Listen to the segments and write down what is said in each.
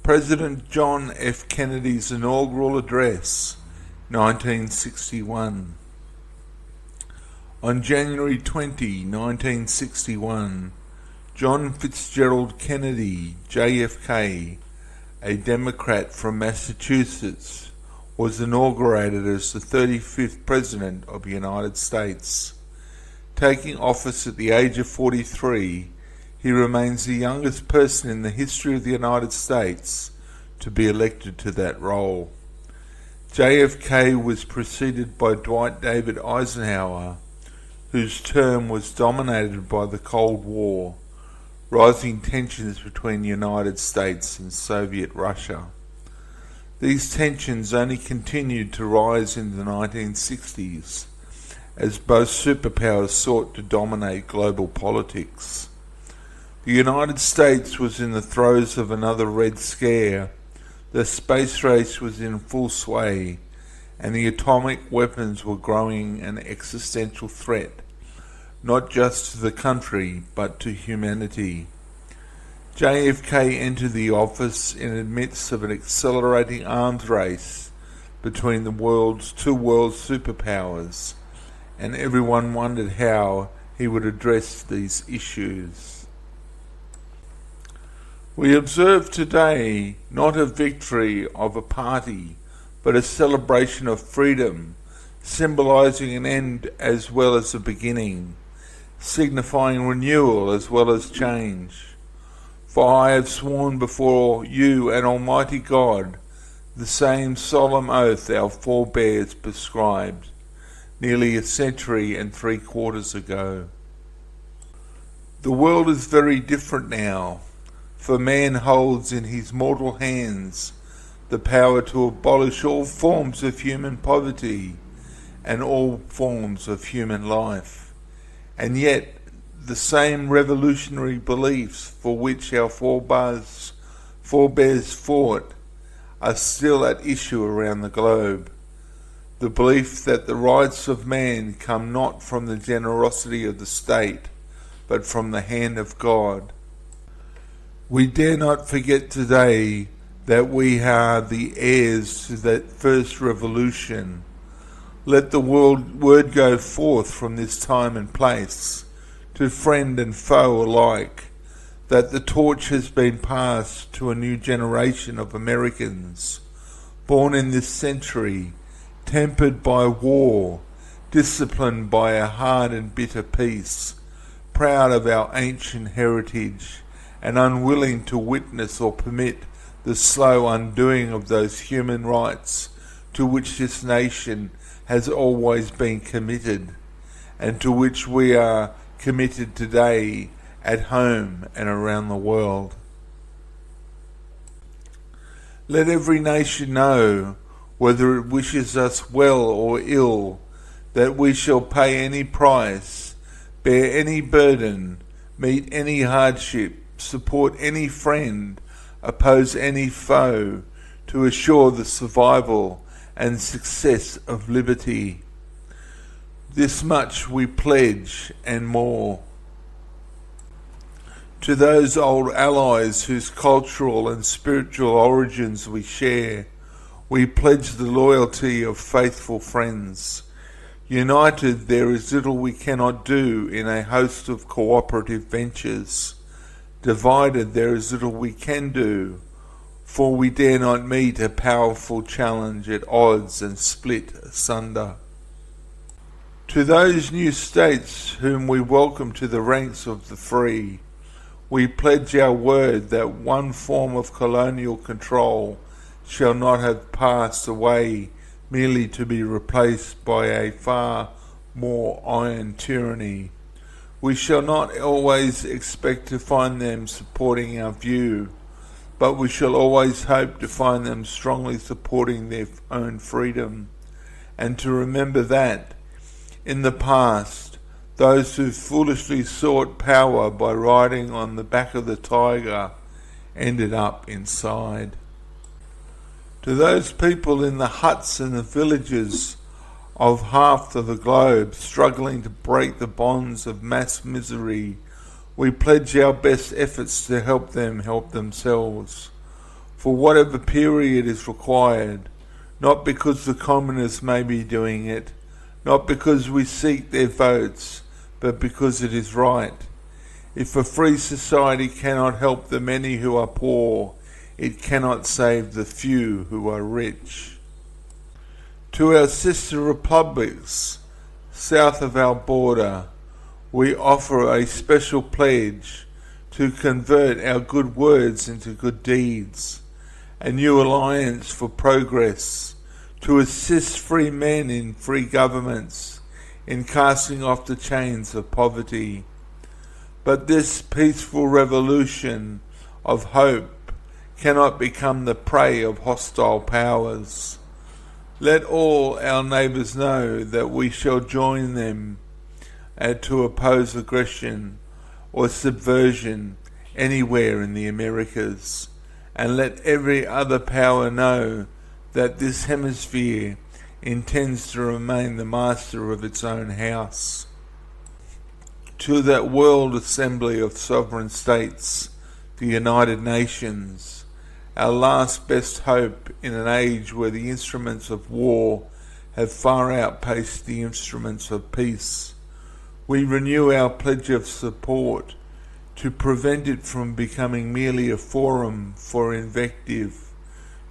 President John F. Kennedy's inaugural address, 1961. On January 20, 1961, John Fitzgerald Kennedy, JFK, a Democrat from Massachusetts, was inaugurated as the 35th President of the United States. Taking office at the age of 43, he remains the youngest person in the history of the United States to be elected to that role. JFK was preceded by Dwight David Eisenhower, whose term was dominated by the Cold War, rising tensions between the United States and Soviet Russia. These tensions only continued to rise in the 1960s, as both superpowers sought to dominate global politics. The United States was in the throes of another Red Scare, the space race was in full sway, and the atomic weapons were growing an existential threat, not just to the country, but to humanity. JFK entered the office in the midst of an accelerating arms race between the two world superpowers, and everyone wondered how he would address these issues. We observe today not a victory of a party, but a celebration of freedom, symbolizing an end as well as a beginning, signifying renewal as well as change. For I have sworn before you and Almighty God the same solemn oath our forebears prescribed, nearly a century and 3/4 ago. The world is very different now, for man holds in his mortal hands the power to abolish all forms of human poverty and all forms of human life. And yet, the same revolutionary beliefs for which our forebears fought are still at issue around the globe. The belief that the rights of man come not from the generosity of the state, but from the hand of God. We dare not forget today that we are the heirs to that first revolution. Let the word go forth from this time and place, to friend and foe alike, that the torch has been passed to a new generation of Americans, born in this century, tempered by war, disciplined by a hard and bitter peace, proud of our ancient heritage, and unwilling to witness or permit the slow undoing of those human rights to which this nation has always been committed, and to which we are committed today at home and around the world. Let every nation know, whether it wishes us well or ill, that we shall pay any price, bear any burden, meet any hardship, support any friend, oppose any foe, to assure the survival and success of liberty. This much we pledge and more. To those old allies whose cultural and spiritual origins we share, we pledge the loyalty of faithful friends. United, there is little we cannot do in a host of cooperative ventures. Divided, there is little we can do, for we dare not meet a powerful challenge at odds and split asunder. To those new states whom we welcome to the ranks of the free, we pledge our word that one form of colonial control shall not have passed away merely to be replaced by a far more iron tyranny. We shall not always expect to find them supporting our view, but we shall always hope to find them strongly supporting their own freedom, and to remember that, in the past, those who foolishly sought power by riding on the back of the tiger ended up inside. To those people in the huts and the villages of half of the globe struggling to break the bonds of mass misery, we pledge our best efforts to help them help themselves. for whatever period is required, not because the communists may be doing it, not because we seek their votes, but because it is right. If a free society cannot help the many who are poor, it cannot save the few who are rich. To our sister republics south of our border, we offer a special pledge to convert our good words into good deeds, a new alliance for progress, to assist free men in free governments, in casting off the chains of poverty. But this peaceful revolution of hope cannot become the prey of hostile powers. Let all our neighbours know that we shall join them to oppose aggression or subversion anywhere in the Americas, and let every other power know that this hemisphere intends to remain the master of its own house. To that World Assembly of Sovereign States, the United Nations, our last best hope in an age where the instruments of war have far outpaced the instruments of peace, we renew our pledge of support to prevent it from becoming merely a forum for invective,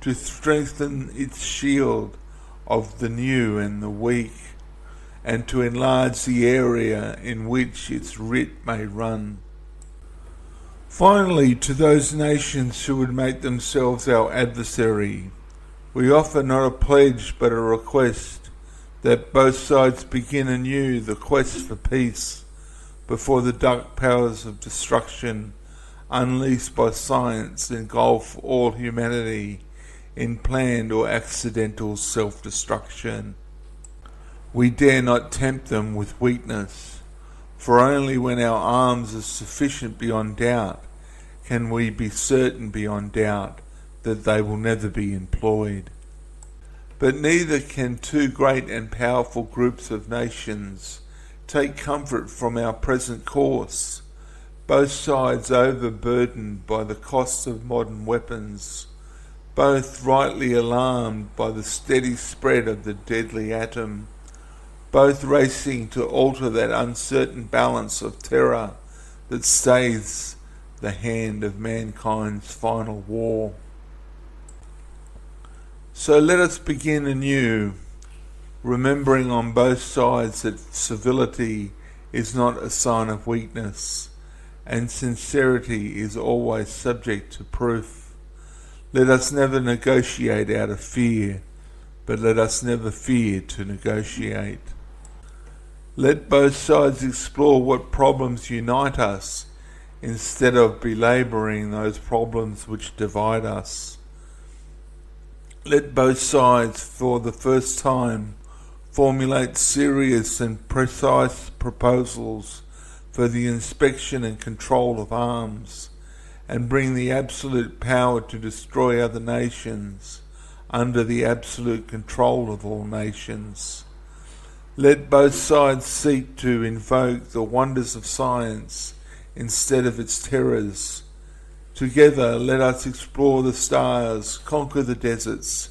to strengthen its shield of the new and the weak, and to enlarge the area in which its writ may run. Finally, to those nations who would make themselves our adversary, we offer not a pledge but a request that both sides begin anew the quest for peace before the dark powers of destruction unleashed by science engulf all humanity in planned or accidental self-destruction. We dare not tempt them with weakness, for only when our arms are sufficient beyond doubt can we be certain beyond doubt that they will never be employed. But neither can two great and powerful groups of nations take comfort from our present course, both sides overburdened by the costs of modern weapons, both rightly alarmed by the steady spread of the deadly atom, both racing to alter that uncertain balance of terror that stays the hand of mankind's final war. So let us begin anew, remembering on both sides that civility is not a sign of weakness, and sincerity is always subject to proof. Let us never negotiate out of fear, but let us never fear to negotiate. Let both sides explore what problems unite us, instead of belabouring those problems which divide us. Let both sides, for the first time, formulate serious and precise proposals for the inspection and control of arms, and bring the absolute power to destroy other nations under the absolute control of all nations. Let both sides seek to invoke the wonders of science instead of its terrors. Together let us explore the stars, conquer the deserts,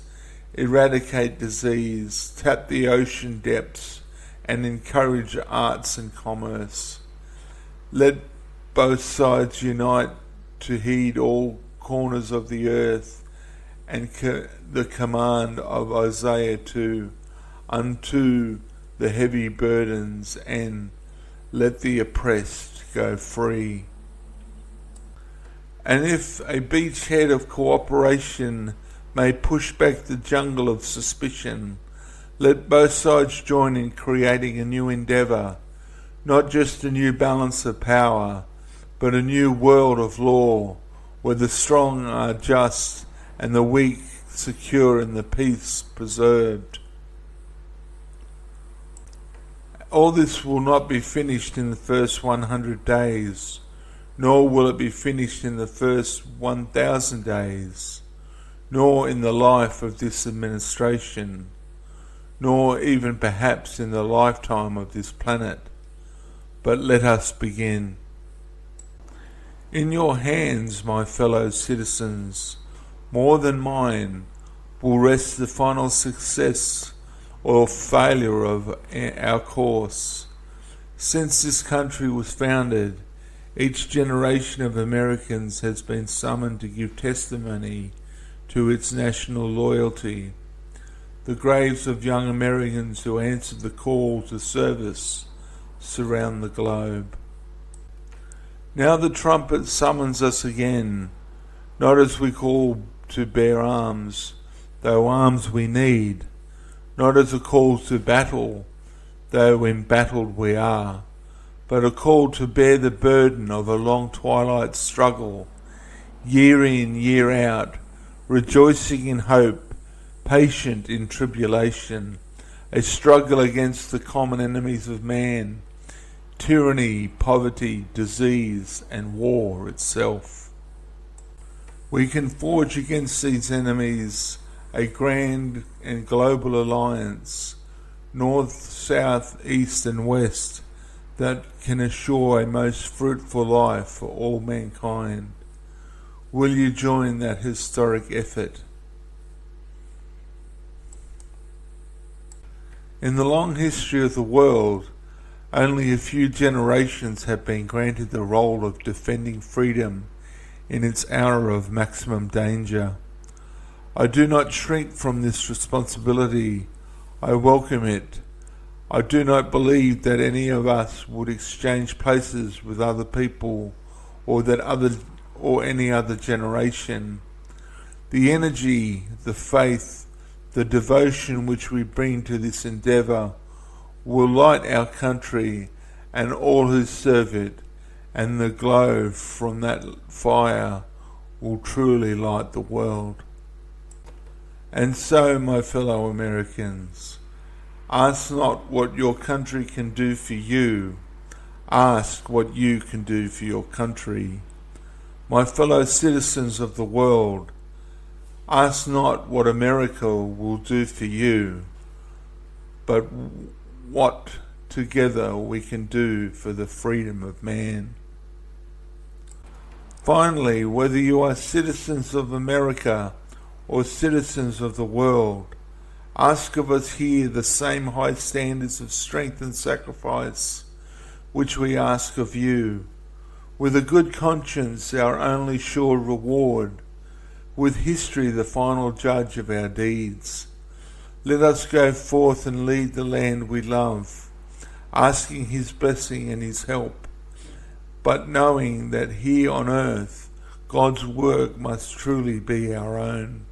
eradicate disease, tap the ocean depths, and encourage arts and commerce. Let both sides unite to heed all corners of the earth, and the command of Isaiah 2, unto the heavy burdens, and let the oppressed go free. And if a beachhead of cooperation may push back the jungle of suspicion, let both sides join in creating a new endeavour, not just a new balance of power, but a new world of law, where the strong are just and the weak secure and the peace preserved. All this will not be finished in the first 100 days, nor will it be finished in the first 1,000 days, nor in the life of this administration, nor even perhaps in the lifetime of this planet. But let us begin. In your hands, my fellow citizens, more than mine, will rest the final success or failure of our course. Since this country was founded, each generation of Americans has been summoned to give testimony to its national loyalty. The graves of young Americans who answered the call to service surround the globe. Now the trumpet summons us again, not as we call to bear arms, though arms we need, not as a call to battle, though embattled we are, but a call to bear the burden of a long twilight struggle, year in, year out, rejoicing in hope, patient in tribulation, a struggle against the common enemies of man, tyranny, poverty, disease, and war itself. We can forge against these enemies a grand and global alliance, north, south, east, and west, that can assure a most fruitful life for all mankind. Will you join that historic effort? In the long history of the world, only a few generations have been granted the role of defending freedom in its hour of maximum danger. I do not shrink from this responsibility. I welcome it. I do not believe that any of us would exchange places with other people or any other generation. The energy, the faith, the devotion which we bring to this endeavour will light our country and all who serve it, and the glow from that fire will truly light the world. And so, my fellow Americans, ask not what your country can do for you, ask what you can do for your country. My fellow citizens of the world, ask not what America will do for you, but what together we can do for the freedom of man. Finally, whether you are citizens of America or citizens of the world, ask of us here the same high standards of strength and sacrifice which we ask of you, with a good conscience our only sure reward, with history the final judge of our deeds. Let us go forth and lead the land we love, asking his blessing and his help, but knowing that here on earth God's work must truly be our own.